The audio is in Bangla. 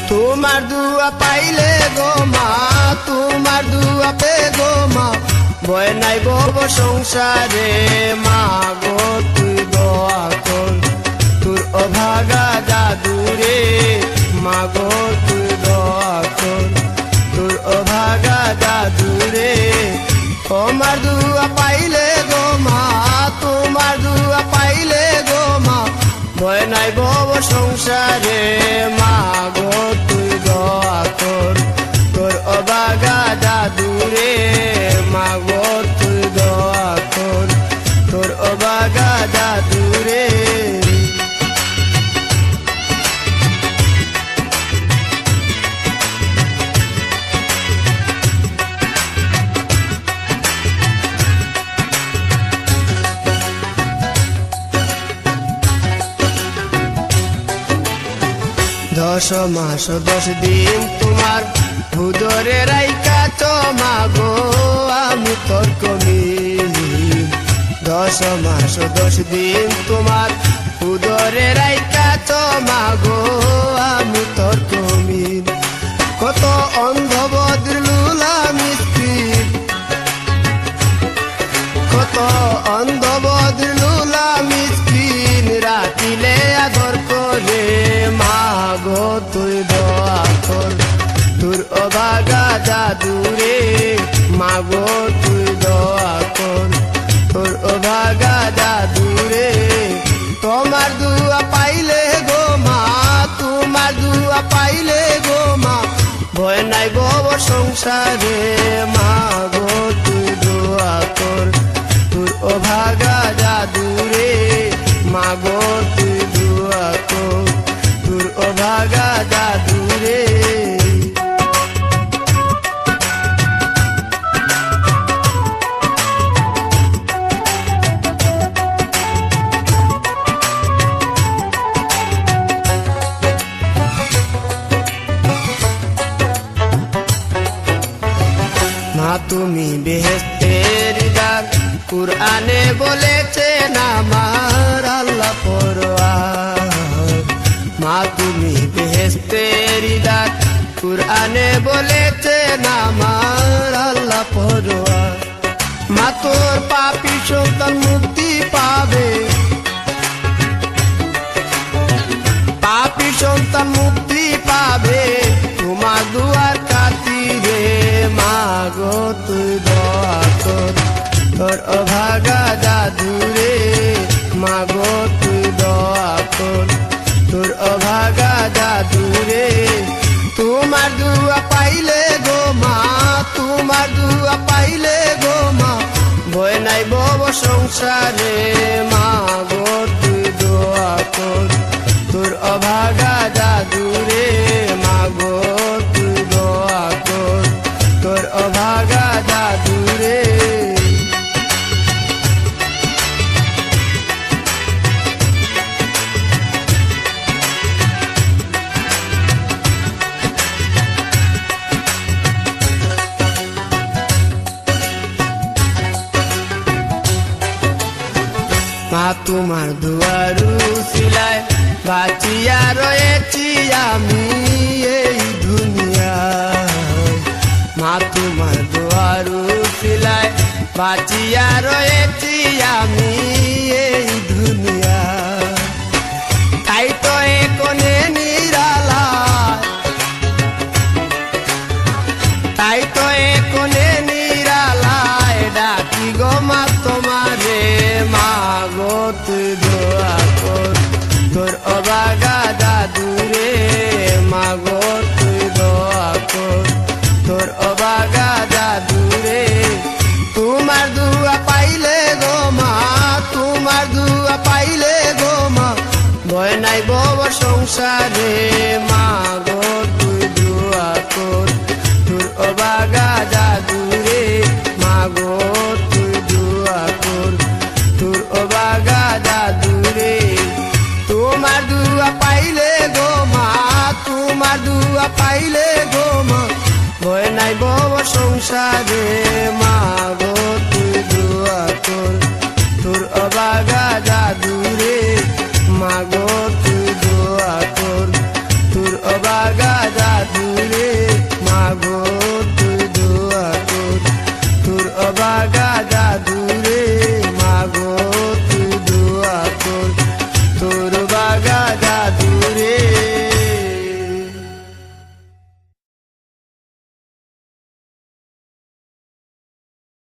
তোমার দুয়া পাইলে গো মা, তোমার দুয়া পে গো মা, ভয় নাই বব সংসারে। মা গো তুই দোয়া কর, তোর অভাগা জাদুরে। মা গো তুই দোয়া কর, তোর অভাগা জাদুরে। তোমার দুয়া পাইলে গো মা, তোমার দুয়া পাইলে গো মা, ভয় নাই বব সংসারে। মা গো তুই দোয়া কর, তোর অভাগা জাদুরে। মা গো তুই দোয়া কর, তোর অভাগা জাদুরে। দশ মাস 10 দিন তোমার উদরে রাইকা তো মা গো আমি তোর কমিলি। 10 মাস 10 দিন তোমার উদরে রাইকা তো মা গো আমি তোর কমিলি। কত অন্ধ বদ্র লুলা মিস্ত্রির, কত অন্ধ বদ্র লুলা মিস্ত্রিন রাতিলে আদর করে। মা গো তুই দোয়া কর, তোর অভাগা জাদুরে। মা গো তুই দোয়া কর, তোর অভাগা জাদুরে। তোমার দুয়া পাইলে গো মা, তোমার দুয়া পাইলে গো মা, ভয় নাই বব সংসারে। মা গো তুই দোয়া কর, তোর অভাগা জাদুরে। মা গো তুই দোয়া কর, তোর অভাগা জাদুরে। মা তুমি বেহেশতের দ্বার, কুরআনে বলেছে না আমার আল্লাহ পরওয়ার। মা তুমি বেহেশতের দ্বার, কুরআনে বলেছে না আমার আল্লাহ পরওয়ার। মা তোর পাপী সন্তান মুক্তি পাবে, পাপী সন্তান মুক্তি পাবে তোমার দুয়ার খাতিরে। মা গো তুই দোয়া কর, তোর অভাগা জাদুরে। মা গো তুই দোয়া কর, তোর অভাগা জাদুরে। তোমার দুয়া পাইলে গো মা, তোমার দুয়া পাইলে গো মা, ভয় নাই বব সংসারে। মা গো তুই দোয়া কর, তোর অভাগা জাদুরে। মা গো তুই দোয়া কর, তোর অভাগা জাদুরে। মা তোমার দুয়ারু সিলায় বাঁচিয়া রয়েছি আমি এই দুনিয়ায়। মা তোমার দুয়ারু সিলায় বাঁচিয়া রয়েছি আমি এই দুনিয়ায়। তাই তো কোনে নিরালায়, তাই তো কোনে নিরালায় ডাকি গো মা তোমারে। মা গো তুই দোয়া কর, তোর অভাগা জাদুরে। মা গো তুই দোয়া কর, তোর অভাগা জাদুরে। তোমার দুয়া পাইলে গো মা, তোমার দুয়া পাইলে গো মা, ভয় নাই বব সংসারে। মা গো তুই দোয়া কর, তোর অভাগা জাদুরে। মা গো তুই পাইলে গো মা ভয় নাই বব সংসারে মা গো তুই দোয়া কর তোর অবাগা জাদু রে মা গো